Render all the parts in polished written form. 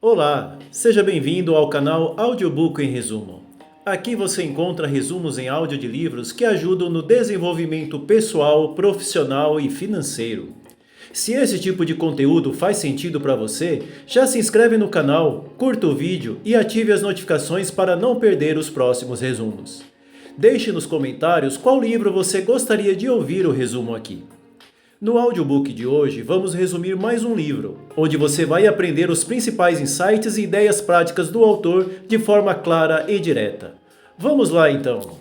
Olá, seja bem-vindo ao canal Audiobook em Resumo. Aqui você encontra resumos em áudio de livros que ajudam no desenvolvimento pessoal, profissional e financeiro. Se esse tipo de conteúdo faz sentido para você, já se inscreve no canal, curta o vídeo e ative as notificações para não perder os próximos resumos. Deixe nos comentários qual livro você gostaria de ouvir o resumo aqui. No audiobook de hoje, vamos resumir mais um livro, onde você vai aprender os principais insights e ideias práticas do autor de forma clara e direta. Vamos lá então!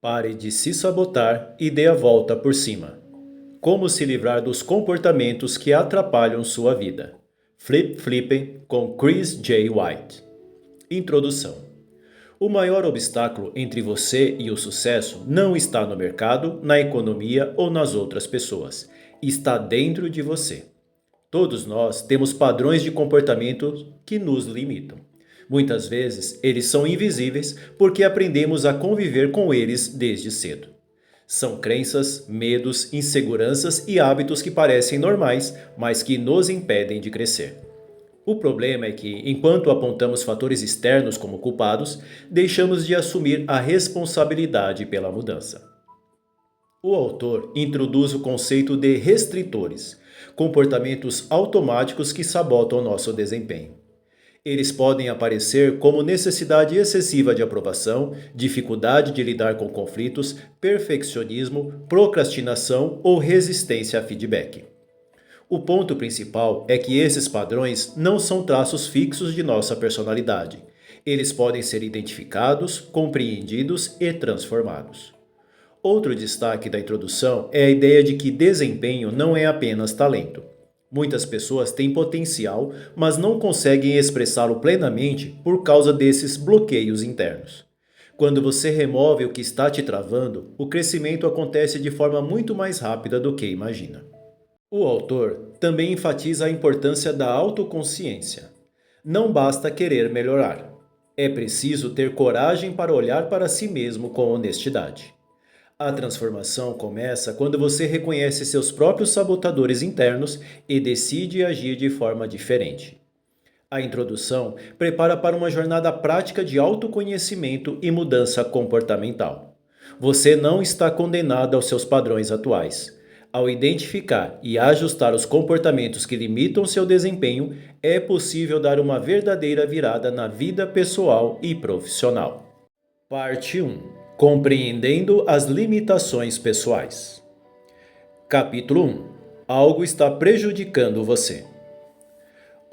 Pare de se sabotar e dê a volta por cima. Como se livrar dos comportamentos que atrapalham sua vida. Flip Flipping com Chris J. White. Introdução. O maior obstáculo entre você e o sucesso não está no mercado, na economia ou nas outras pessoas. Está dentro de você. Todos nós temos padrões de comportamento que nos limitam. Muitas vezes, eles são invisíveis porque aprendemos a conviver com eles desde cedo. São crenças, medos, inseguranças e hábitos que parecem normais, mas que nos impedem de crescer. O problema é que, enquanto apontamos fatores externos como culpados, deixamos de assumir a responsabilidade pela mudança. O autor introduz o conceito de restritores, comportamentos automáticos que sabotam nosso desempenho. Eles podem aparecer como necessidade excessiva de aprovação, dificuldade de lidar com conflitos, perfeccionismo, procrastinação ou resistência a feedback. O ponto principal é que esses padrões não são traços fixos de nossa personalidade. Eles podem ser identificados, compreendidos e transformados. Outro destaque da introdução é a ideia de que desempenho não é apenas talento. Muitas pessoas têm potencial, mas não conseguem expressá-lo plenamente por causa desses bloqueios internos. Quando você remove o que está te travando, o crescimento acontece de forma muito mais rápida do que imagina. O autor também enfatiza a importância da autoconsciência. Não basta querer melhorar. É preciso ter coragem para olhar para si mesmo com honestidade. A transformação começa quando você reconhece seus próprios sabotadores internos e decide agir de forma diferente. A introdução prepara para uma jornada prática de autoconhecimento e mudança comportamental. Você não está condenado aos seus padrões atuais. Ao identificar e ajustar os comportamentos que limitam seu desempenho, é possível dar uma verdadeira virada na vida pessoal e profissional. Parte 1. Compreendendo as limitações pessoais. Capítulo 1. Algo está prejudicando você.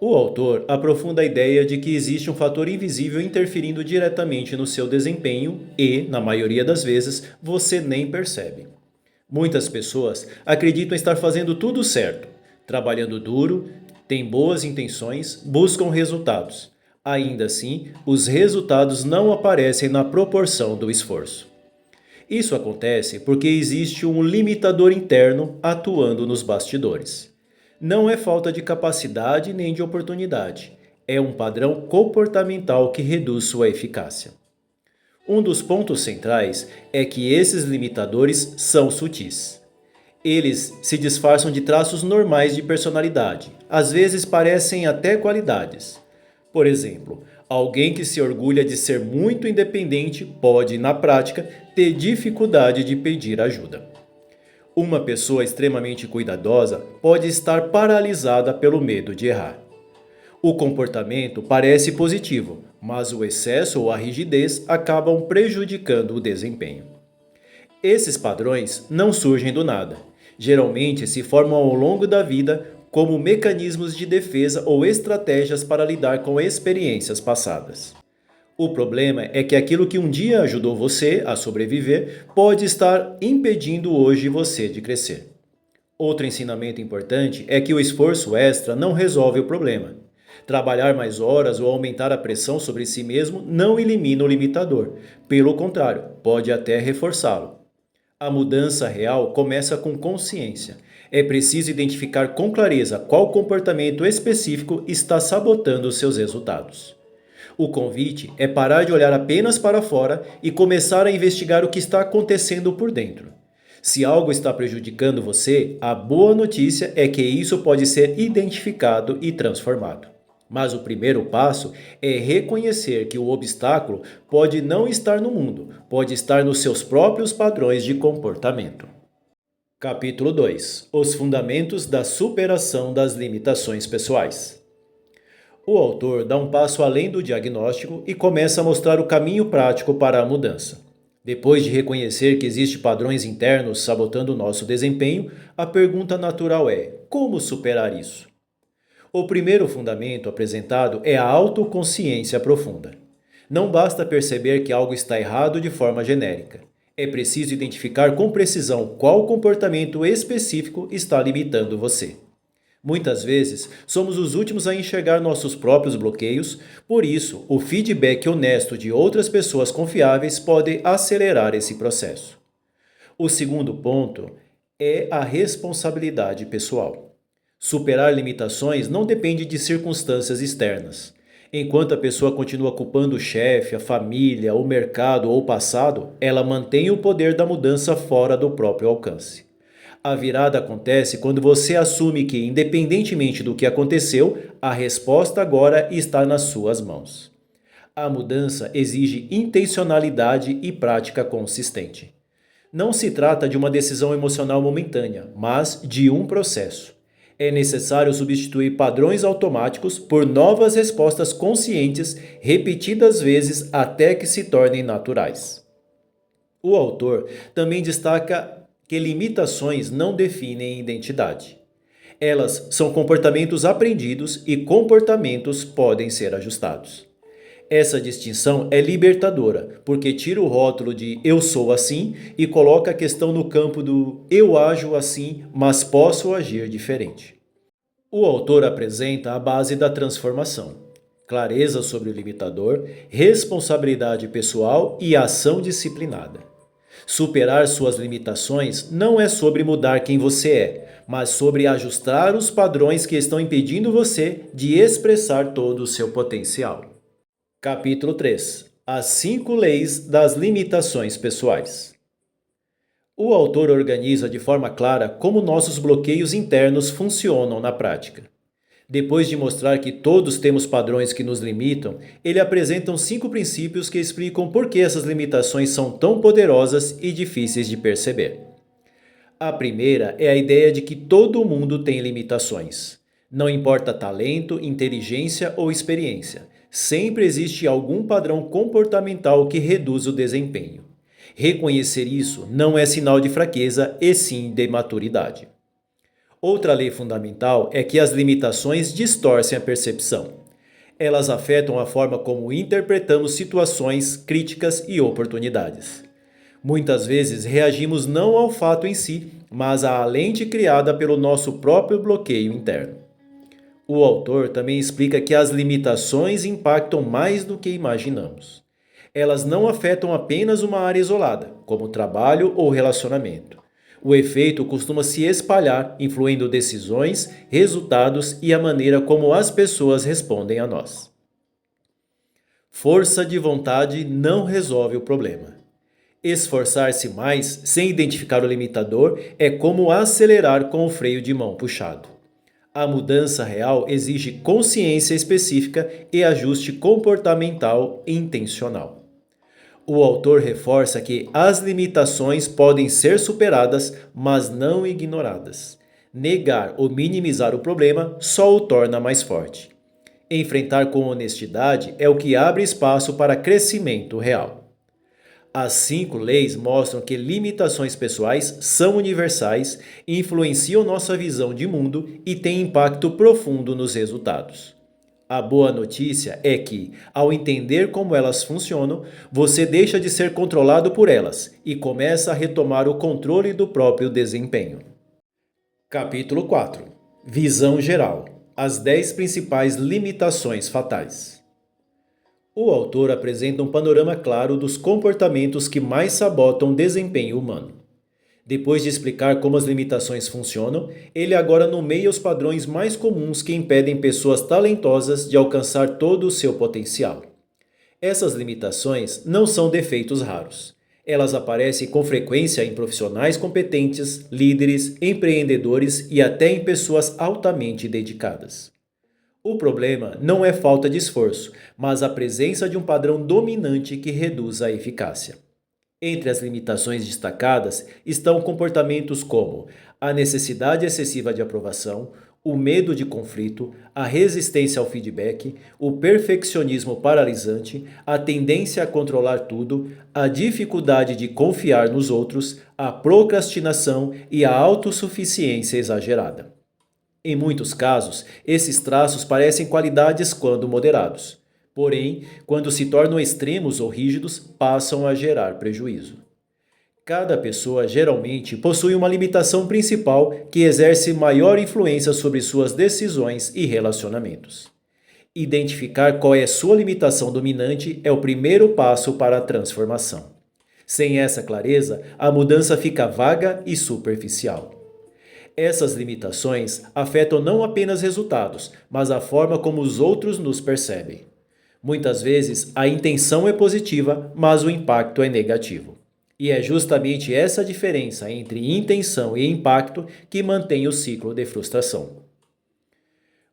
O autor aprofunda a ideia de que existe um fator invisível interferindo diretamente no seu desempenho e, na maioria das vezes, você nem percebe. Muitas pessoas acreditam estar fazendo tudo certo, trabalhando duro, têm boas intenções, buscam resultados. Ainda assim, os resultados não aparecem na proporção do esforço. Isso acontece porque existe um limitador interno atuando nos bastidores. Não é falta de capacidade nem de oportunidade, é um padrão comportamental que reduz sua eficácia. Um dos pontos centrais é que esses limitadores são sutis. Eles se disfarçam de traços normais de personalidade, às vezes parecem até qualidades. Por exemplo, alguém que se orgulha de ser muito independente pode, na prática, ter dificuldade de pedir ajuda. Uma pessoa extremamente cuidadosa pode estar paralisada pelo medo de errar. O comportamento parece positivo, mas o excesso ou a rigidez acabam prejudicando o desempenho. Esses padrões não surgem do nada. Geralmente se formam ao longo da vida como mecanismos de defesa ou estratégias para lidar com experiências passadas. O problema é que aquilo que um dia ajudou você a sobreviver pode estar impedindo hoje você de crescer. Outro ensinamento importante é que o esforço extra não resolve o problema. Trabalhar mais horas ou aumentar a pressão sobre si mesmo não elimina o limitador. Pelo contrário, pode até reforçá-lo. A mudança real começa com consciência. É preciso identificar com clareza qual comportamento específico está sabotando seus resultados. O convite é parar de olhar apenas para fora e começar a investigar o que está acontecendo por dentro. Se algo está prejudicando você, a boa notícia é que isso pode ser identificado e transformado. Mas o primeiro passo é reconhecer que o obstáculo pode não estar no mundo, pode estar nos seus próprios padrões de comportamento. Capítulo 2: Os fundamentos da superação das limitações pessoais. O autor dá um passo além do diagnóstico e começa a mostrar o caminho prático para a mudança. Depois de reconhecer que existem padrões internos sabotando o nosso desempenho, a pergunta natural é: como superar isso? O primeiro fundamento apresentado é a autoconsciência profunda. Não basta perceber que algo está errado de forma genérica. É preciso identificar com precisão qual comportamento específico está limitando você. Muitas vezes, somos os últimos a enxergar nossos próprios bloqueios, por isso, o feedback honesto de outras pessoas confiáveis pode acelerar esse processo. O segundo ponto é a responsabilidade pessoal. Superar limitações não depende de circunstâncias externas. Enquanto a pessoa continua culpando o chefe, a família, o mercado ou o passado, ela mantém o poder da mudança fora do próprio alcance. A virada acontece quando você assume que, independentemente do que aconteceu, a resposta agora está nas suas mãos. A mudança exige intencionalidade e prática consistente. Não se trata de uma decisão emocional momentânea, mas de um processo. É necessário substituir padrões automáticos por novas respostas conscientes, repetidas vezes até que se tornem naturais. O autor também destaca que limitações não definem identidade. Elas são comportamentos aprendidos e comportamentos podem ser ajustados. Essa distinção é libertadora, porque tira o rótulo de eu sou assim e coloca a questão no campo do eu ajo assim, mas posso agir diferente. O autor apresenta a base da transformação: clareza sobre o limitador, responsabilidade pessoal e ação disciplinada. Superar suas limitações não é sobre mudar quem você é, mas sobre ajustar os padrões que estão impedindo você de expressar todo o seu potencial. Capítulo 3: As 5 leis das limitações pessoais. O autor organiza de forma clara como nossos bloqueios internos funcionam na prática. Depois de mostrar que todos temos padrões que nos limitam, ele apresenta 5 princípios que explicam por que essas limitações são tão poderosas e difíceis de perceber. A primeira é a ideia de que todo mundo tem limitações. Não importa talento, inteligência ou experiência, sempre existe algum padrão comportamental que reduz o desempenho. Reconhecer isso não é sinal de fraqueza, e sim de maturidade. Outra lei fundamental é que as limitações distorcem a percepção. Elas afetam a forma como interpretamos situações, críticas e oportunidades. Muitas vezes reagimos não ao fato em si, mas à lente criada pelo nosso próprio bloqueio interno. O autor também explica que as limitações impactam mais do que imaginamos. Elas não afetam apenas uma área isolada, como trabalho ou relacionamento. O efeito costuma se espalhar, influindo decisões, resultados e a maneira como as pessoas respondem a nós. Força de vontade não resolve o problema. Esforçar-se mais sem identificar o limitador é como acelerar com o freio de mão puxado. A mudança real exige consciência específica e ajuste comportamental intencional. O autor reforça que as limitações podem ser superadas, mas não ignoradas. Negar ou minimizar o problema só o torna mais forte. Enfrentar com honestidade é o que abre espaço para crescimento real. As 5 leis mostram que limitações pessoais são universais, influenciam nossa visão de mundo e têm impacto profundo nos resultados. A boa notícia é que, ao entender como elas funcionam, você deixa de ser controlado por elas e começa a retomar o controle do próprio desempenho. Capítulo 4: Visão geral: as 10 principais limitações fatais. O autor apresenta um panorama claro dos comportamentos que mais sabotam o desempenho humano. Depois de explicar como as limitações funcionam, ele agora nomeia os padrões mais comuns que impedem pessoas talentosas de alcançar todo o seu potencial. Essas limitações não são defeitos raros. Elas aparecem com frequência em profissionais competentes, líderes, empreendedores e até em pessoas altamente dedicadas. O problema não é falta de esforço, mas a presença de um padrão dominante que reduz a eficácia. Entre as limitações destacadas estão comportamentos como a necessidade excessiva de aprovação, o medo de conflito, a resistência ao feedback, o perfeccionismo paralisante, a tendência a controlar tudo, a dificuldade de confiar nos outros, a procrastinação e a autossuficiência exagerada. Em muitos casos, esses traços parecem qualidades quando moderados. Porém, quando se tornam extremos ou rígidos, passam a gerar prejuízo. Cada pessoa geralmente possui uma limitação principal que exerce maior influência sobre suas decisões e relacionamentos. Identificar qual é sua limitação dominante é o primeiro passo para a transformação. Sem essa clareza, a mudança fica vaga e superficial. Essas limitações afetam não apenas resultados, mas a forma como os outros nos percebem. Muitas vezes a intenção é positiva, mas o impacto é negativo. E é justamente essa diferença entre intenção e impacto que mantém o ciclo de frustração.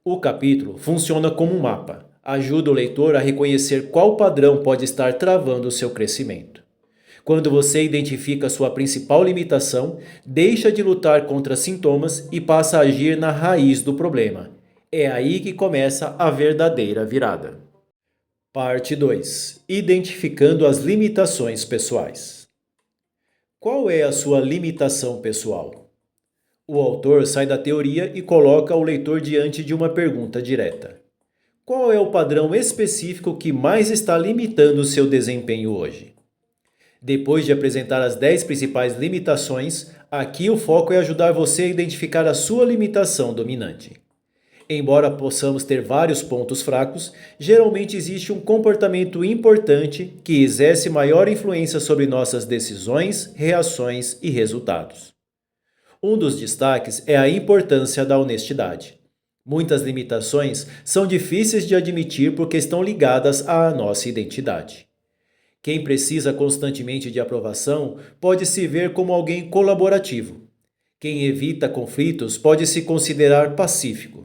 O capítulo funciona como um mapa, ajuda o leitor a reconhecer qual padrão pode estar travando o seu crescimento. Quando você identifica sua principal limitação, deixa de lutar contra sintomas e passa a agir na raiz do problema. É aí que começa a verdadeira virada. Parte 2. Identificando as limitações pessoais. Qual é a sua limitação pessoal? O autor sai da teoria e coloca o leitor diante de uma pergunta direta. Qual é o padrão específico que mais está limitando o seu desempenho hoje? Depois de apresentar as 10 principais limitações, aqui o foco é ajudar você a identificar a sua limitação dominante. Embora possamos ter vários pontos fracos, geralmente existe um comportamento importante que exerce maior influência sobre nossas decisões, reações e resultados. Um dos destaques é a importância da honestidade. Muitas limitações são difíceis de admitir porque estão ligadas à nossa identidade. Quem precisa constantemente de aprovação pode se ver como alguém colaborativo. Quem evita conflitos pode se considerar pacífico.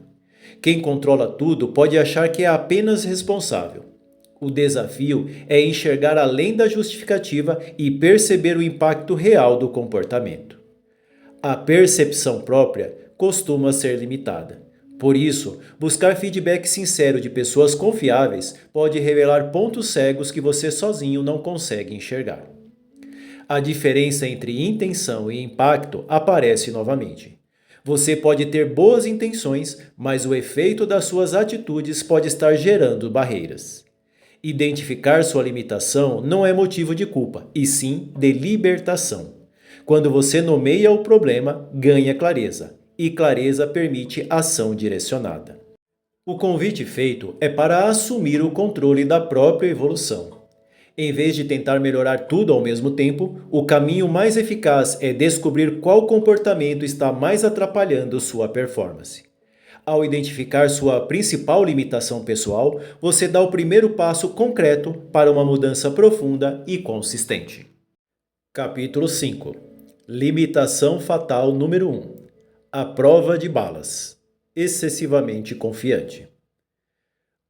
Quem controla tudo pode achar que é apenas responsável. O desafio é enxergar além da justificativa e perceber o impacto real do comportamento. A percepção própria costuma ser limitada. Por isso, buscar feedback sincero de pessoas confiáveis pode revelar pontos cegos que você sozinho não consegue enxergar. A diferença entre intenção e impacto aparece novamente. Você pode ter boas intenções, mas o efeito das suas atitudes pode estar gerando barreiras. Identificar sua limitação não é motivo de culpa, e sim de libertação. Quando você nomeia o problema, ganha clareza, e clareza permite ação direcionada. O convite feito é para assumir o controle da própria evolução. Em vez de tentar melhorar tudo ao mesmo tempo, o caminho mais eficaz é descobrir qual comportamento está mais atrapalhando sua performance. Ao identificar sua principal limitação pessoal, você dá o primeiro passo concreto para uma mudança profunda e consistente. Capítulo 5. Limitação fatal número 1. A prova de balas. Excessivamente confiante.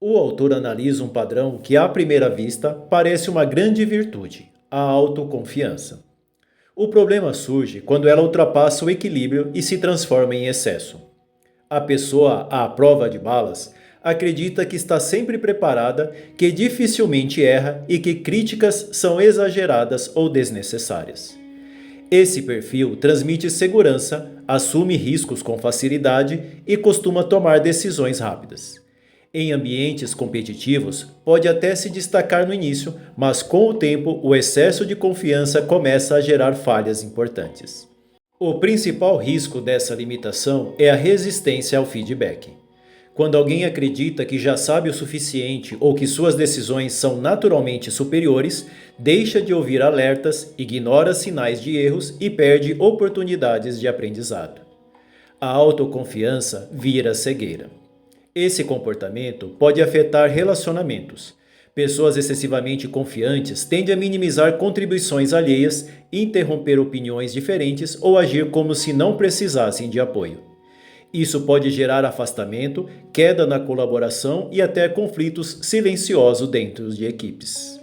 O autor analisa um padrão que, à primeira vista, parece uma grande virtude, a autoconfiança. O problema surge quando ela ultrapassa o equilíbrio e se transforma em excesso. A pessoa à prova de balas acredita que está sempre preparada, que dificilmente erra e que críticas são exageradas ou desnecessárias. Esse perfil transmite segurança, assume riscos com facilidade e costuma tomar decisões rápidas. Em ambientes competitivos, pode até se destacar no início, mas com o tempo o excesso de confiança começa a gerar falhas importantes. O principal risco dessa limitação é a resistência ao feedback. Quando alguém acredita que já sabe o suficiente ou que suas decisões são naturalmente superiores, deixa de ouvir alertas, ignora sinais de erros e perde oportunidades de aprendizado. A autoconfiança vira cegueira. Esse comportamento pode afetar relacionamentos. Pessoas excessivamente confiantes tendem a minimizar contribuições alheias, interromper opiniões diferentes ou agir como se não precisassem de apoio. Isso pode gerar afastamento, queda na colaboração e até conflitos silenciosos dentro de equipes.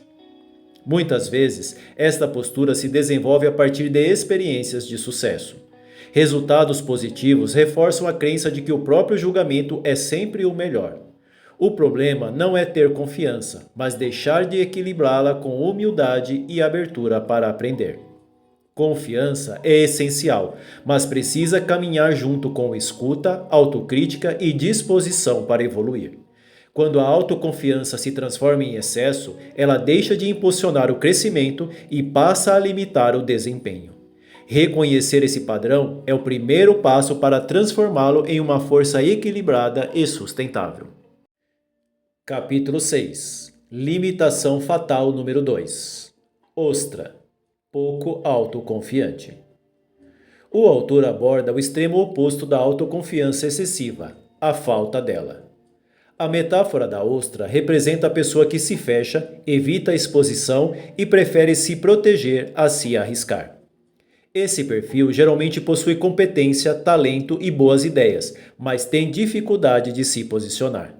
Muitas vezes, esta postura se desenvolve a partir de experiências de sucesso. Resultados positivos reforçam a crença de que o próprio julgamento é sempre o melhor. O problema não é ter confiança, mas deixar de equilibrá-la com humildade e abertura para aprender. Confiança é essencial, mas precisa caminhar junto com escuta, autocrítica e disposição para evoluir. Quando a autoconfiança se transforma em excesso, ela deixa de impulsionar o crescimento e passa a limitar o desempenho. Reconhecer esse padrão é o primeiro passo para transformá-lo em uma força equilibrada e sustentável. Capítulo 6. Limitação fatal número 2. Ostra. Pouco autoconfiante. O autor aborda o extremo oposto da autoconfiança excessiva, a falta dela. A metáfora da ostra representa a pessoa que se fecha, evita a exposição e prefere se proteger a se arriscar. Esse perfil geralmente possui competência, talento e boas ideias, mas tem dificuldade de se posicionar.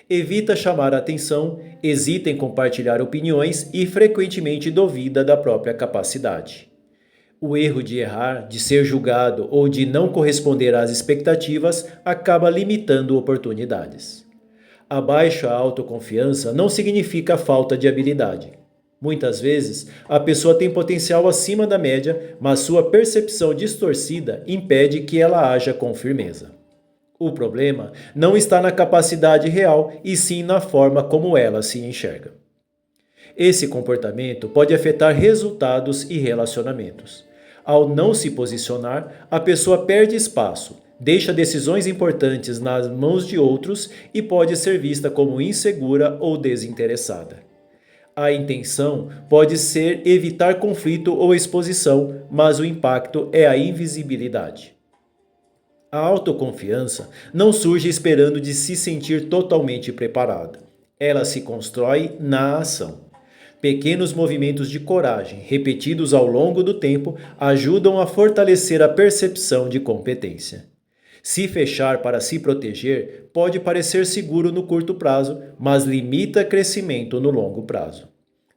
Evita chamar a atenção, hesita em compartilhar opiniões e frequentemente duvida da própria capacidade. O erro de errar, de ser julgado ou de não corresponder às expectativas acaba limitando oportunidades. A baixa autoconfiança não significa falta de habilidade. Muitas vezes, a pessoa tem potencial acima da média, mas sua percepção distorcida impede que ela haja com firmeza. O problema não está na capacidade real, e sim na forma como ela se enxerga. Esse comportamento pode afetar resultados e relacionamentos. Ao não se posicionar, a pessoa perde espaço, deixa decisões importantes nas mãos de outros e pode ser vista como insegura ou desinteressada. A intenção pode ser evitar conflito ou exposição, mas o impacto é a invisibilidade. A autoconfiança não surge esperando de se sentir totalmente preparada. Ela se constrói na ação. Pequenos movimentos de coragem, repetidos ao longo do tempo, ajudam a fortalecer a percepção de competência. Se fechar para se proteger pode parecer seguro no curto prazo, mas limita crescimento no longo prazo.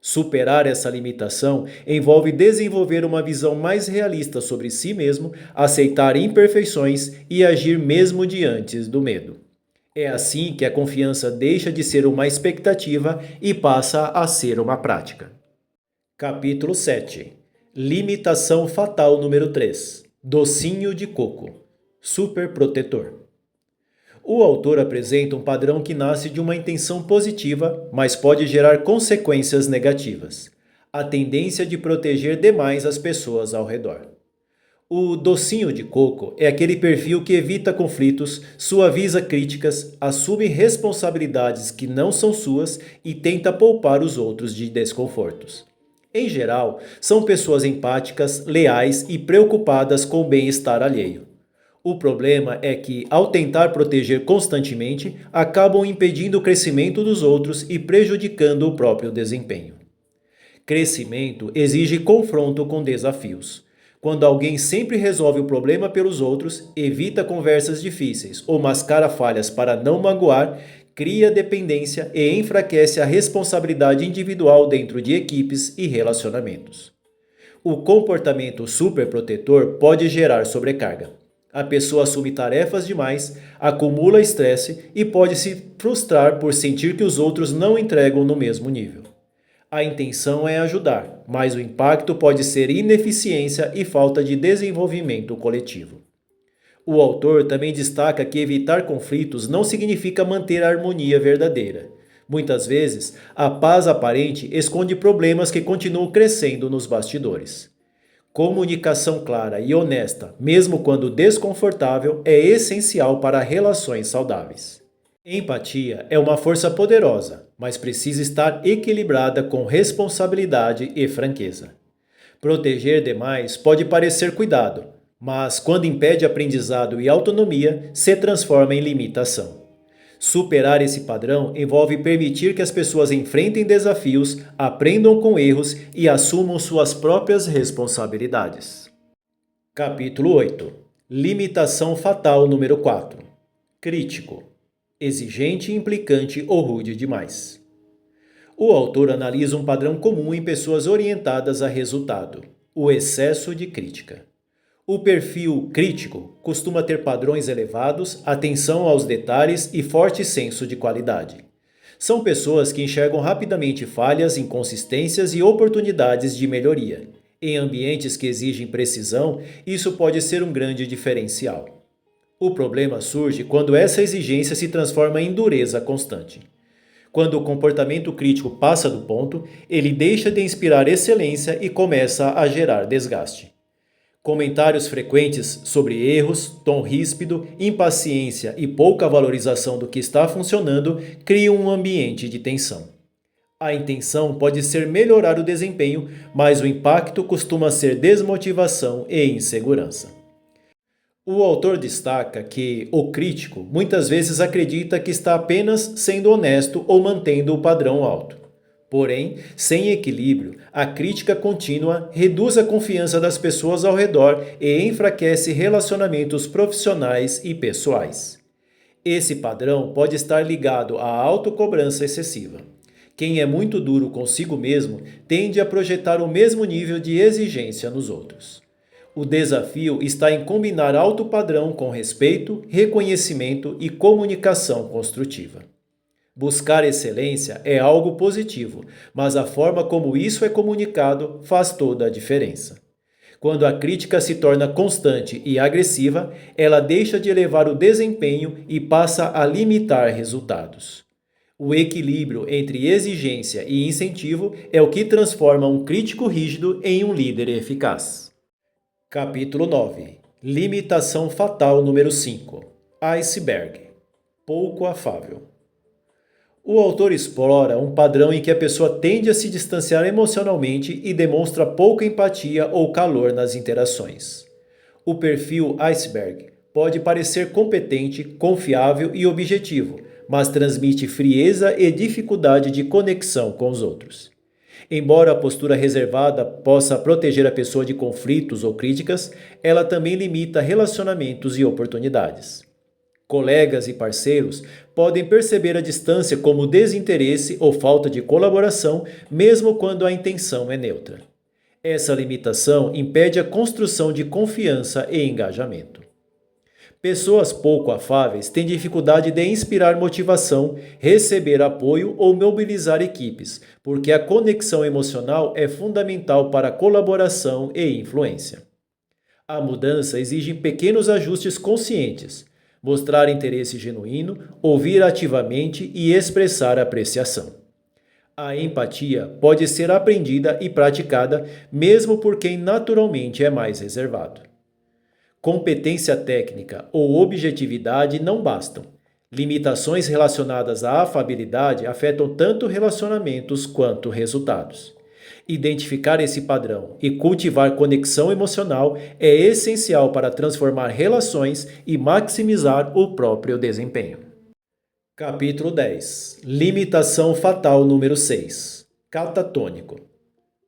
Superar essa limitação envolve desenvolver uma visão mais realista sobre si mesmo, aceitar imperfeições e agir mesmo diante do medo. É assim que a confiança deixa de ser uma expectativa e passa a ser uma prática. Capítulo 7. Limitação fatal número 3. Docinho de coco. Superprotetor. O autor apresenta um padrão que nasce de uma intenção positiva, mas pode gerar consequências negativas. A tendência de proteger demais as pessoas ao redor. O docinho de coco é aquele perfil que evita conflitos, suaviza críticas, assume responsabilidades que não são suas e tenta poupar os outros de desconfortos. Em geral, são pessoas empáticas, leais e preocupadas com o bem-estar alheio. O problema é que, ao tentar proteger constantemente, acabam impedindo o crescimento dos outros e prejudicando o próprio desempenho. Crescimento exige confronto com desafios. Quando alguém sempre resolve o problema pelos outros, evita conversas difíceis ou mascara falhas para não magoar, cria dependência e enfraquece a responsabilidade individual dentro de equipes e relacionamentos. O comportamento superprotetor pode gerar sobrecarga. A pessoa assume tarefas demais, acumula estresse e pode se frustrar por sentir que os outros não entregam no mesmo nível. A intenção é ajudar, mas o impacto pode ser ineficiência e falta de desenvolvimento coletivo. O autor também destaca que evitar conflitos não significa manter a harmonia verdadeira. Muitas vezes, a paz aparente esconde problemas que continuam crescendo nos bastidores. Comunicação clara e honesta, mesmo quando desconfortável, é essencial para relações saudáveis. Empatia é uma força poderosa, mas precisa estar equilibrada com responsabilidade e franqueza. Proteger demais pode parecer cuidado, mas quando impede aprendizado e autonomia, se transforma em limitação. Superar esse padrão envolve permitir que as pessoas enfrentem desafios, aprendam com erros e assumam suas próprias responsabilidades. Capítulo 8. Limitação fatal número 4. Crítico. Exigente, implicante ou rude demais. O autor analisa um padrão comum em pessoas orientadas a resultado: o excesso de crítica. O perfil crítico costuma ter padrões elevados, atenção aos detalhes e forte senso de qualidade. São pessoas que enxergam rapidamente falhas, inconsistências e oportunidades de melhoria. Em ambientes que exigem precisão, isso pode ser um grande diferencial. O problema surge quando essa exigência se transforma em dureza constante. Quando o comportamento crítico passa do ponto, ele deixa de inspirar excelência e começa a gerar desgaste. Comentários frequentes sobre erros, tom ríspido, impaciência e pouca valorização do que está funcionando criam um ambiente de tensão. A intenção pode ser melhorar o desempenho, mas o impacto costuma ser desmotivação e insegurança. O autor destaca que o crítico muitas vezes acredita que está apenas sendo honesto ou mantendo o padrão alto. Porém, sem equilíbrio, a crítica contínua reduz a confiança das pessoas ao redor e enfraquece relacionamentos profissionais e pessoais. Esse padrão pode estar ligado à autocobrança excessiva. Quem é muito duro consigo mesmo tende a projetar o mesmo nível de exigência nos outros. O desafio está em combinar alto padrão com respeito, reconhecimento e comunicação construtiva. Buscar excelência é algo positivo, mas a forma como isso é comunicado faz toda a diferença. Quando a crítica se torna constante e agressiva, ela deixa de elevar o desempenho e passa a limitar resultados. O equilíbrio entre exigência e incentivo é o que transforma um crítico rígido em um líder eficaz. Capítulo 9. Limitação fatal número 5. Iceberg. Pouco afável. O autor explora um padrão em que a pessoa tende a se distanciar emocionalmente e demonstra pouca empatia ou calor nas interações. O perfil iceberg pode parecer competente, confiável e objetivo, mas transmite frieza e dificuldade de conexão com os outros. Embora a postura reservada possa proteger a pessoa de conflitos ou críticas, ela também limita relacionamentos e oportunidades. Colegas e parceiros podem perceber a distância como desinteresse ou falta de colaboração, mesmo quando a intenção é neutra. Essa limitação impede a construção de confiança e engajamento. Pessoas pouco afáveis têm dificuldade de inspirar motivação, receber apoio ou mobilizar equipes, porque a conexão emocional é fundamental para a colaboração e influência. A mudança exige pequenos ajustes conscientes, mostrar interesse genuíno, ouvir ativamente e expressar apreciação. A empatia pode ser aprendida e praticada mesmo por quem naturalmente é mais reservado. Competência técnica ou objetividade não bastam. Limitações relacionadas à afabilidade afetam tanto relacionamentos quanto resultados. Identificar esse padrão e cultivar conexão emocional é essencial para transformar relações e maximizar o próprio desempenho. Capítulo 10. Limitação fatal número 6. Catatônico.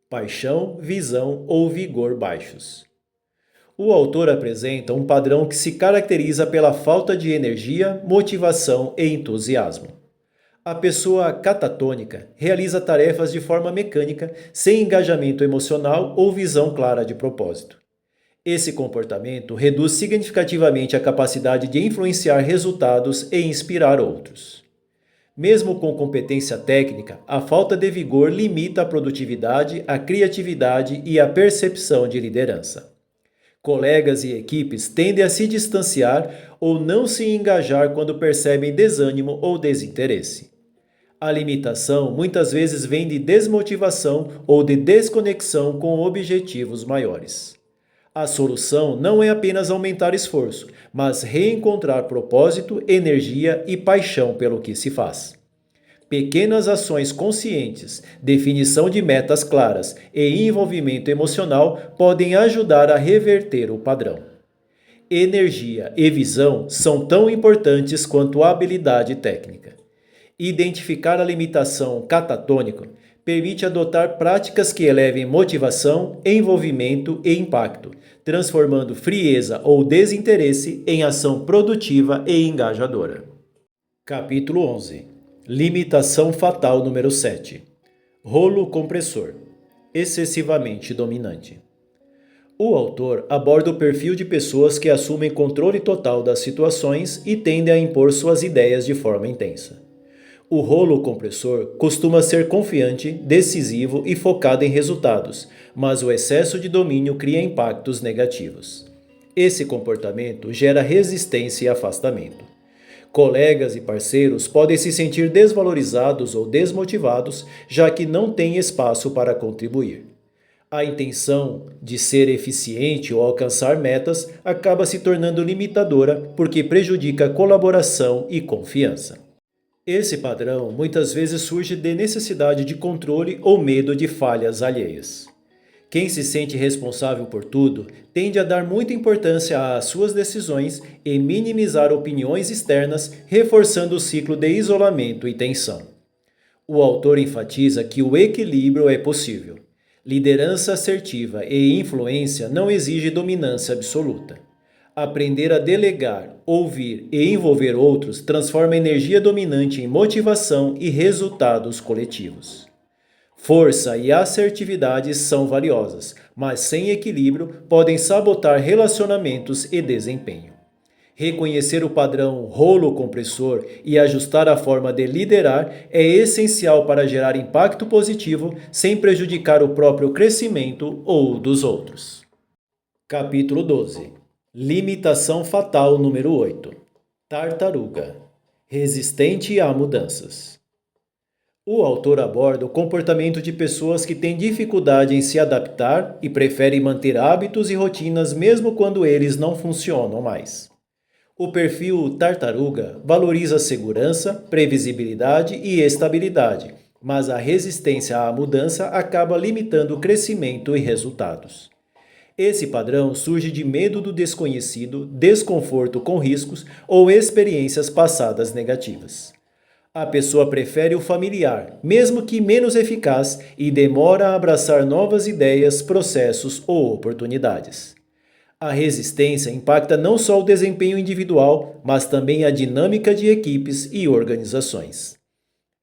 Paixão, visão ou vigor baixos. O autor apresenta um padrão que se caracteriza pela falta de energia, motivação e entusiasmo. A pessoa catatônica realiza tarefas de forma mecânica, sem engajamento emocional ou visão clara de propósito. Esse comportamento reduz significativamente a capacidade de influenciar resultados e inspirar outros. Mesmo com competência técnica, a falta de vigor limita a produtividade, a criatividade e a percepção de liderança. Colegas e equipes tendem a se distanciar ou não se engajar quando percebem desânimo ou desinteresse. A limitação muitas vezes vem de desmotivação ou de desconexão com objetivos maiores. A solução não é apenas aumentar esforço, mas reencontrar propósito, energia e paixão pelo que se faz. Pequenas ações conscientes, definição de metas claras e envolvimento emocional podem ajudar a reverter o padrão. Energia e visão são tão importantes quanto a habilidade técnica. Identificar a limitação catatônica permite adotar práticas que elevem motivação, envolvimento e impacto, transformando frieza ou desinteresse em ação produtiva e engajadora. Capítulo 11. Limitação fatal número 7. Rolo compressor. Excessivamente dominante. O autor aborda o perfil de pessoas que assumem controle total das situações e tendem a impor suas ideias de forma intensa. O rolo compressor costuma ser confiante, decisivo e focado em resultados, mas o excesso de domínio cria impactos negativos. Esse comportamento gera resistência e afastamento. Colegas e parceiros podem se sentir desvalorizados ou desmotivados, já que não têm espaço para contribuir. A intenção de ser eficiente ou alcançar metas acaba se tornando limitadora porque prejudica a colaboração e confiança. Esse padrão muitas vezes surge de necessidade de controle ou medo de falhas alheias. Quem se sente responsável por tudo tende a dar muita importância às suas decisões e minimizar opiniões externas, reforçando o ciclo de isolamento e tensão. O autor enfatiza que o equilíbrio é possível. Liderança assertiva e influência não exige dominância absoluta. Aprender a delegar, ouvir e envolver outros transforma a energia dominante em motivação e resultados coletivos. Força e assertividade são valiosas, mas sem equilíbrio podem sabotar relacionamentos e desempenho. Reconhecer o padrão rolo compressor e ajustar a forma de liderar é essencial para gerar impacto positivo sem prejudicar o próprio crescimento ou dos outros. Capítulo 12. Limitação fatal número 8. Tartaruga. Resistente a mudanças. O autor aborda o comportamento de pessoas que têm dificuldade em se adaptar e preferem manter hábitos e rotinas mesmo quando eles não funcionam mais. O perfil tartaruga valoriza segurança, previsibilidade e estabilidade, mas a resistência à mudança acaba limitando o crescimento e resultados. Esse padrão surge de medo do desconhecido, desconforto com riscos ou experiências passadas negativas. A pessoa prefere o familiar, mesmo que menos eficaz, e demora a abraçar novas ideias, processos ou oportunidades. A resistência impacta não só o desempenho individual, mas também a dinâmica de equipes e organizações.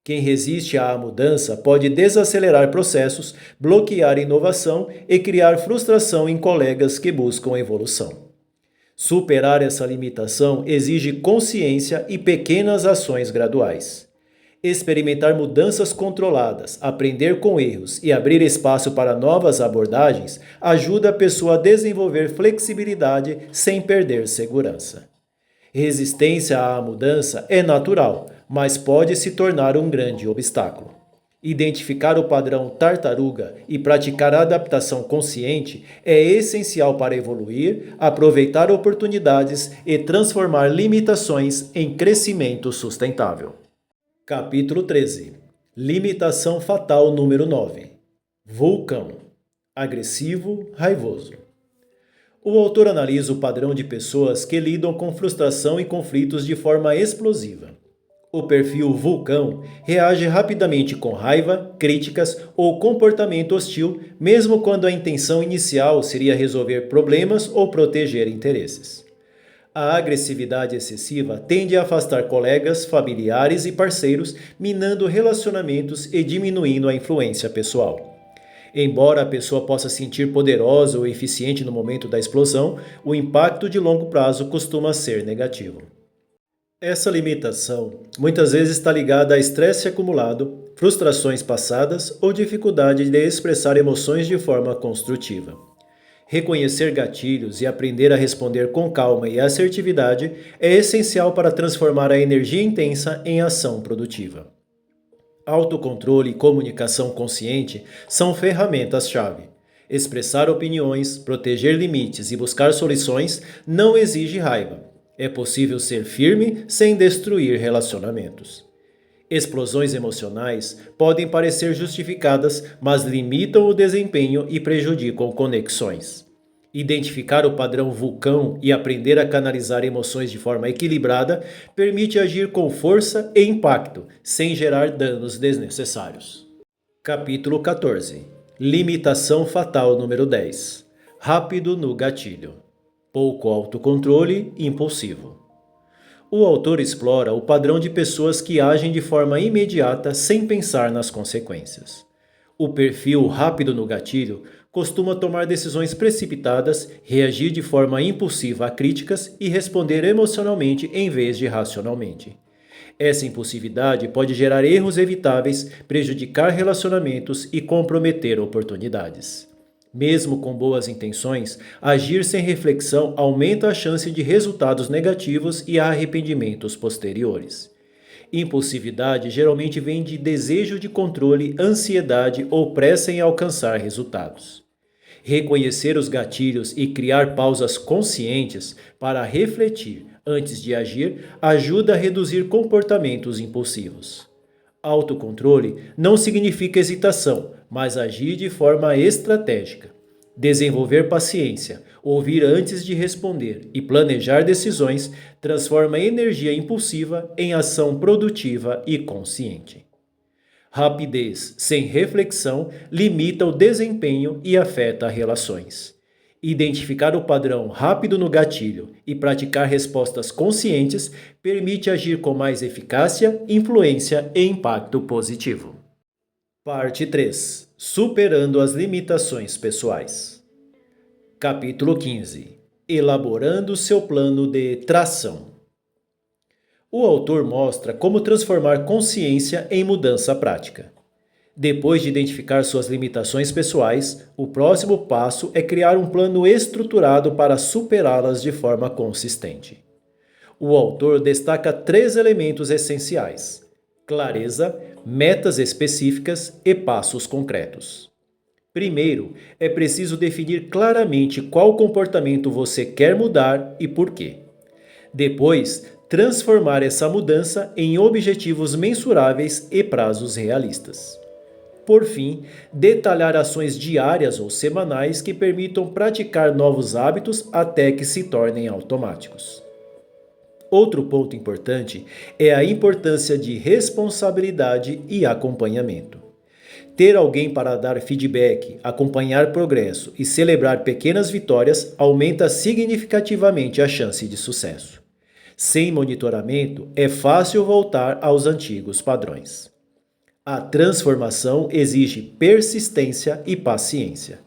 Quem resiste à mudança pode desacelerar processos, bloquear inovação e criar frustração em colegas que buscam evolução. Superar essa limitação exige consciência e pequenas ações graduais. Experimentar mudanças controladas, aprender com erros e abrir espaço para novas abordagens ajuda a pessoa a desenvolver flexibilidade sem perder segurança. Resistência à mudança é natural, mas pode se tornar um grande obstáculo. Identificar o padrão tartaruga e praticar a adaptação consciente é essencial para evoluir, aproveitar oportunidades e transformar limitações em crescimento sustentável. Capítulo 13. Limitação fatal número 9. Vulcão. Agressivo, raivoso. O autor analisa o padrão de pessoas que lidam com frustração e conflitos de forma explosiva. O perfil vulcão reage rapidamente com raiva, críticas ou comportamento hostil, mesmo quando a intenção inicial seria resolver problemas ou proteger interesses. A agressividade excessiva tende a afastar colegas, familiares e parceiros, minando relacionamentos e diminuindo a influência pessoal. Embora a pessoa possa se sentir poderosa ou eficiente no momento da explosão, o impacto de longo prazo costuma ser negativo. Essa limitação muitas vezes está ligada a estresse acumulado, frustrações passadas ou dificuldade de expressar emoções de forma construtiva. Reconhecer gatilhos e aprender a responder com calma e assertividade é essencial para transformar a energia intensa em ação produtiva. Autocontrole e comunicação consciente são ferramentas-chave. Expressar opiniões, proteger limites e buscar soluções não exige raiva. É possível ser firme sem destruir relacionamentos. Explosões emocionais podem parecer justificadas, mas limitam o desempenho e prejudicam conexões. Identificar o padrão vulcão e aprender a canalizar emoções de forma equilibrada permite agir com força e impacto, sem gerar danos desnecessários. Capítulo 14. Limitação fatal número 10. Rápido no gatilho. Pouco autocontrole impulsivo. O autor explora o padrão de pessoas que agem de forma imediata sem pensar nas consequências. O perfil rápido no gatilho costuma tomar decisões precipitadas, reagir de forma impulsiva a críticas e responder emocionalmente em vez de racionalmente. Essa impulsividade pode gerar erros evitáveis, prejudicar relacionamentos e comprometer oportunidades. Mesmo com boas intenções, agir sem reflexão aumenta a chance de resultados negativos e arrependimentos posteriores. Impulsividade geralmente vem de desejo de controle, ansiedade ou pressa em alcançar resultados. Reconhecer os gatilhos e criar pausas conscientes para refletir antes de agir ajuda a reduzir comportamentos impulsivos. Autocontrole não significa hesitação, mas agir de forma estratégica. Desenvolver paciência, ouvir antes de responder e planejar decisões transforma a energia impulsiva em ação produtiva e consciente. Rapidez sem reflexão limita o desempenho e afeta relações. Identificar o padrão rápido no gatilho e praticar respostas conscientes permite agir com mais eficácia, influência e impacto positivo. Parte 3. Superando as limitações pessoais. Capítulo 15. Elaborando seu plano de tração. O autor mostra como transformar consciência em mudança prática. Depois de identificar suas limitações pessoais, o próximo passo é criar um plano estruturado para superá-las de forma consistente. O autor destaca 3 elementos essenciais: clareza, metas específicas e passos concretos. Primeiro, é preciso definir claramente qual comportamento você quer mudar e por quê. Depois, transformar essa mudança em objetivos mensuráveis e prazos realistas. Por fim, detalhar ações diárias ou semanais que permitam praticar novos hábitos até que se tornem automáticos. Outro ponto importante é a importância de responsabilidade e acompanhamento. Ter alguém para dar feedback, acompanhar progresso e celebrar pequenas vitórias aumenta significativamente a chance de sucesso. Sem monitoramento, é fácil voltar aos antigos padrões. A transformação exige persistência e paciência.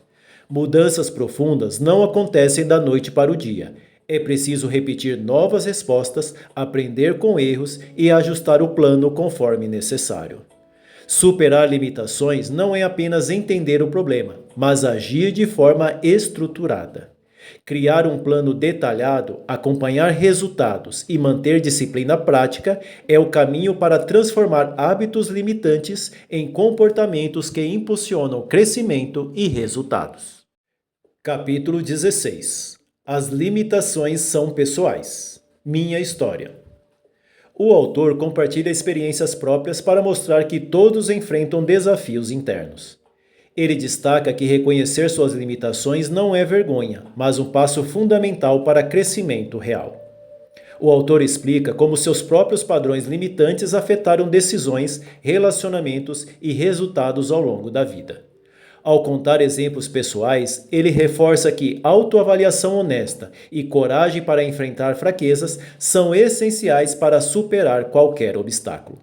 Mudanças profundas não acontecem da noite para o dia. É preciso repetir novas respostas, aprender com erros e ajustar o plano conforme necessário. Superar limitações não é apenas entender o problema, mas agir de forma estruturada. Criar um plano detalhado, acompanhar resultados e manter disciplina prática é o caminho para transformar hábitos limitantes em comportamentos que impulsionam crescimento e resultados. Capítulo 16. As limitações são pessoais. Minha história. O autor compartilha experiências próprias para mostrar que todos enfrentam desafios internos. Ele destaca que reconhecer suas limitações não é vergonha, mas um passo fundamental para crescimento real. O autor explica como seus próprios padrões limitantes afetaram decisões, relacionamentos e resultados ao longo da vida. Ao contar exemplos pessoais, ele reforça que autoavaliação honesta e coragem para enfrentar fraquezas são essenciais para superar qualquer obstáculo.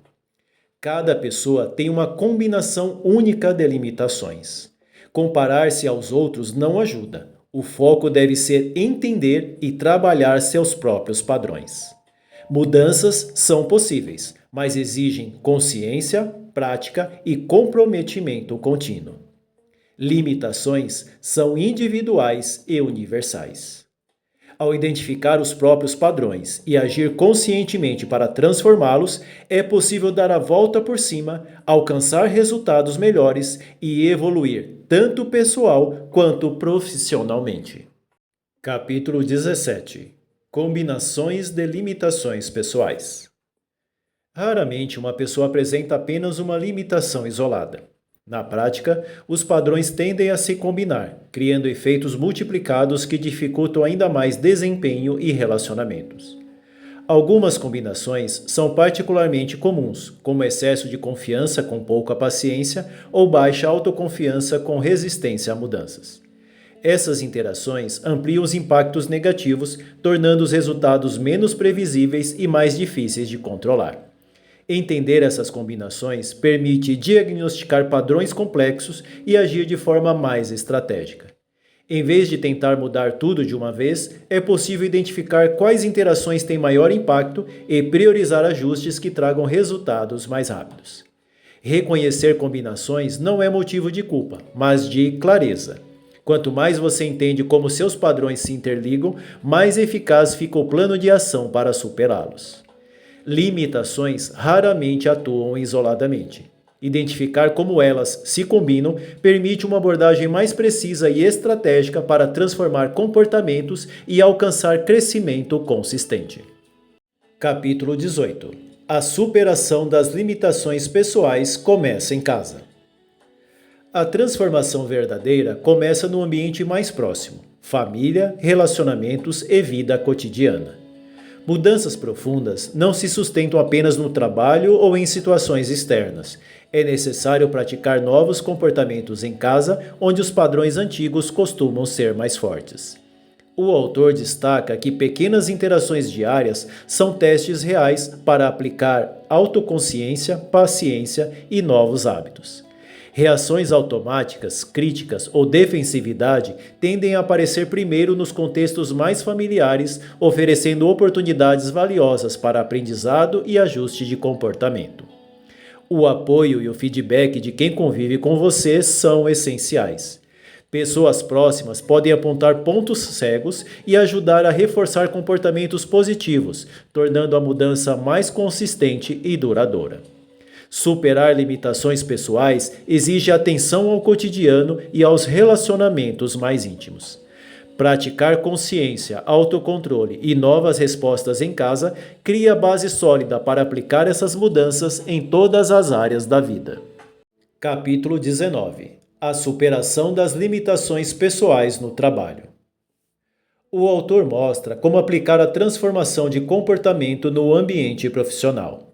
Cada pessoa tem uma combinação única de limitações. Comparar-se aos outros não ajuda. O foco deve ser entender e trabalhar seus próprios padrões. Mudanças são possíveis, mas exigem consciência, prática e comprometimento contínuo. Limitações são individuais e universais. Ao identificar os próprios padrões e agir conscientemente para transformá-los, é possível dar a volta por cima, alcançar resultados melhores e evoluir tanto pessoal quanto profissionalmente. Capítulo 17. Combinações de limitações pessoais. Raramente uma pessoa apresenta apenas uma limitação isolada. Na prática, os padrões tendem a se combinar, criando efeitos multiplicados que dificultam ainda mais desempenho e relacionamentos. Algumas combinações são particularmente comuns, como excesso de confiança com pouca paciência ou baixa autoconfiança com resistência a mudanças. Essas interações ampliam os impactos negativos, tornando os resultados menos previsíveis e mais difíceis de controlar. Entender essas combinações permite diagnosticar padrões complexos e agir de forma mais estratégica. Em vez de tentar mudar tudo de uma vez, é possível identificar quais interações têm maior impacto e priorizar ajustes que tragam resultados mais rápidos. Reconhecer combinações não é motivo de culpa, mas de clareza. Quanto mais você entende como seus padrões se interligam, mais eficaz fica o plano de ação para superá-los. Limitações raramente atuam isoladamente. Identificar como elas se combinam permite uma abordagem mais precisa e estratégica para transformar comportamentos e alcançar crescimento consistente. Capítulo 18. A superação das limitações pessoais começa em casa. A transformação verdadeira começa no ambiente mais próximo: família, relacionamentos e vida cotidiana. Mudanças profundas não se sustentam apenas no trabalho ou em situações externas. É necessário praticar novos comportamentos em casa, onde os padrões antigos costumam ser mais fortes. O autor destaca que pequenas interações diárias são testes reais para aplicar autoconsciência, paciência e novos hábitos. Reações automáticas, críticas ou defensividade tendem a aparecer primeiro nos contextos mais familiares, oferecendo oportunidades valiosas para aprendizado e ajuste de comportamento. O apoio e o feedback de quem convive com você são essenciais. Pessoas próximas podem apontar pontos cegos e ajudar a reforçar comportamentos positivos, tornando a mudança mais consistente e duradoura. Superar limitações pessoais exige atenção ao cotidiano e aos relacionamentos mais íntimos. Praticar consciência, autocontrole e novas respostas em casa cria base sólida para aplicar essas mudanças em todas as áreas da vida. Capítulo 19. A superação das limitações pessoais no trabalho. O autor mostra como aplicar a transformação de comportamento no ambiente profissional.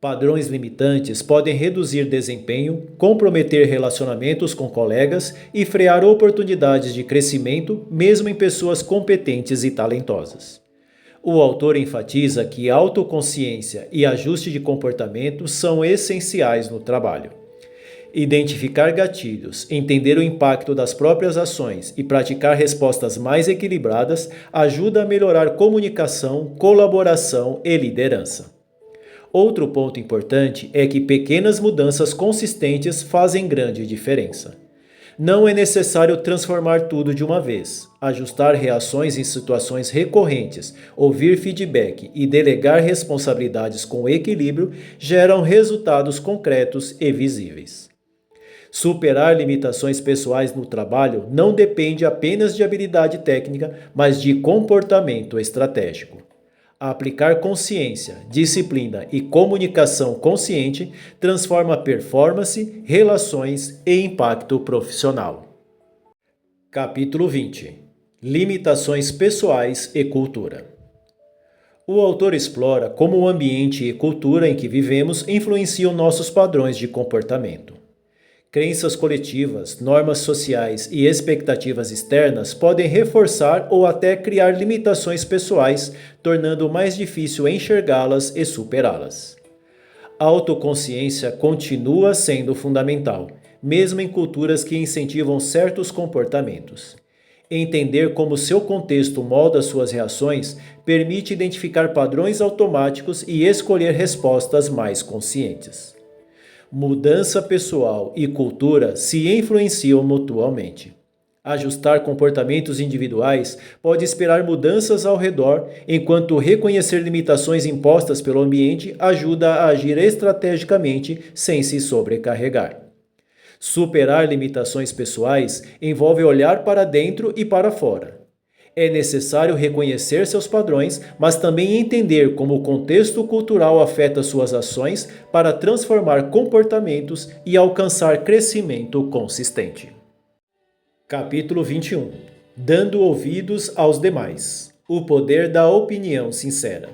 Padrões limitantes podem reduzir desempenho, comprometer relacionamentos com colegas e frear oportunidades de crescimento, mesmo em pessoas competentes e talentosas. O autor enfatiza que autoconsciência e ajuste de comportamento são essenciais no trabalho. Identificar gatilhos, entender o impacto das próprias ações e praticar respostas mais equilibradas ajuda a melhorar comunicação, colaboração e liderança. Outro ponto importante é que pequenas mudanças consistentes fazem grande diferença. Não é necessário transformar tudo de uma vez. Ajustar reações em situações recorrentes, ouvir feedback e delegar responsabilidades com equilíbrio geram resultados concretos e visíveis. Superar limitações pessoais no trabalho não depende apenas de habilidade técnica, mas de comportamento estratégico. Aplicar consciência, disciplina e comunicação consciente transforma performance, relações e impacto profissional. Capítulo 20. Limitações pessoais e cultura. O autor explora como o ambiente e cultura em que vivemos influenciam nossos padrões de comportamento. Crenças coletivas, normas sociais e expectativas externas podem reforçar ou até criar limitações pessoais, tornando mais difícil enxergá-las e superá-las. A autoconsciência continua sendo fundamental, mesmo em culturas que incentivam certos comportamentos. Entender como seu contexto molda suas reações permite identificar padrões automáticos e escolher respostas mais conscientes. Mudança pessoal e cultura se influenciam mutuamente. Ajustar comportamentos individuais pode esperar mudanças ao redor, enquanto reconhecer limitações impostas pelo ambiente ajuda a agir estrategicamente sem se sobrecarregar. Superar limitações pessoais envolve olhar para dentro e para fora. É necessário reconhecer seus padrões, mas também entender como o contexto cultural afeta suas ações para transformar comportamentos e alcançar crescimento consistente. Capítulo 21. Dando ouvidos aos demais. O poder da opinião sincera.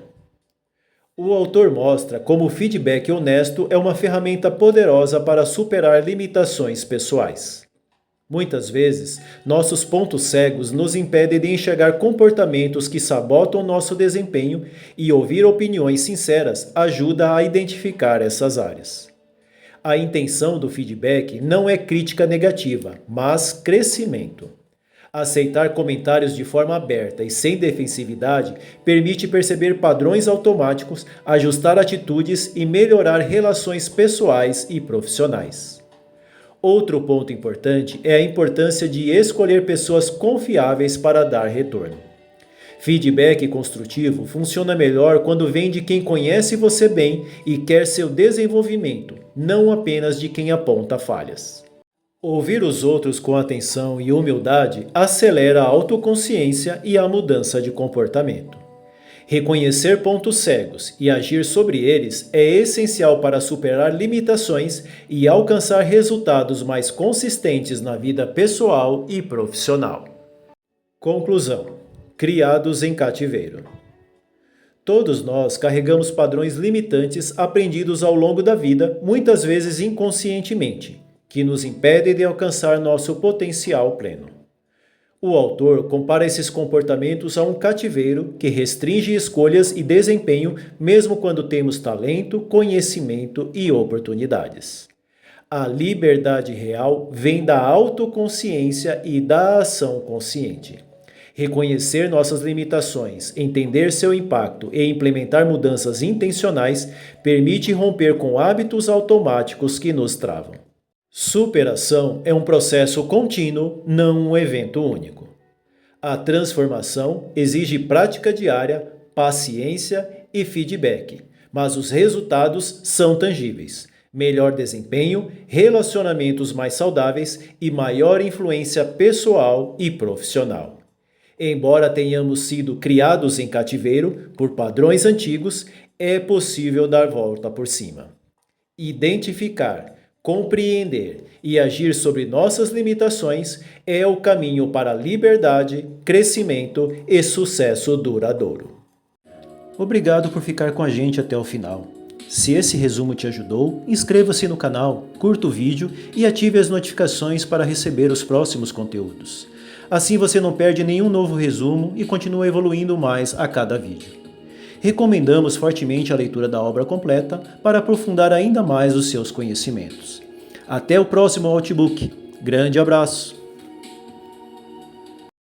O autor mostra como o feedback honesto é uma ferramenta poderosa para superar limitações pessoais. Muitas vezes, nossos pontos cegos nos impedem de enxergar comportamentos que sabotam nosso desempenho e ouvir opiniões sinceras ajuda a identificar essas áreas. A intenção do feedback não é crítica negativa, mas crescimento. Aceitar comentários de forma aberta e sem defensividade permite perceber padrões automáticos, ajustar atitudes e melhorar relações pessoais e profissionais. Outro ponto importante é a importância de escolher pessoas confiáveis para dar retorno. Feedback construtivo funciona melhor quando vem de quem conhece você bem e quer seu desenvolvimento, não apenas de quem aponta falhas. Ouvir os outros com atenção e humildade acelera a autoconsciência e a mudança de comportamento. Reconhecer pontos cegos e agir sobre eles é essencial para superar limitações e alcançar resultados mais consistentes na vida pessoal e profissional. Conclusão: criados em cativeiro. Todos nós carregamos padrões limitantes aprendidos ao longo da vida, muitas vezes inconscientemente, que nos impedem de alcançar nosso potencial pleno. O autor compara esses comportamentos a um cativeiro que restringe escolhas e desempenho mesmo quando temos talento, conhecimento e oportunidades. A liberdade real vem da autoconsciência e da ação consciente. Reconhecer nossas limitações, entender seu impacto e implementar mudanças intencionais permite romper com hábitos automáticos que nos travam. Superação é um processo contínuo, não um evento único. A transformação exige prática diária, paciência e feedback, mas os resultados são tangíveis. Melhor desempenho, relacionamentos mais saudáveis e maior influência pessoal e profissional. Embora tenhamos sido criados em cativeiro por padrões antigos, é possível dar volta por cima. Identificar, compreender e agir sobre nossas limitações é o caminho para liberdade, crescimento e sucesso duradouro. Obrigado por ficar com a gente até o final. Se esse resumo te ajudou, inscreva-se no canal, curta o vídeo e ative as notificações para receber os próximos conteúdos. Assim você não perde nenhum novo resumo e continua evoluindo mais a cada vídeo. Recomendamos fortemente a leitura da obra completa para aprofundar ainda mais os seus conhecimentos. Até o próximo Outbook. Grande abraço!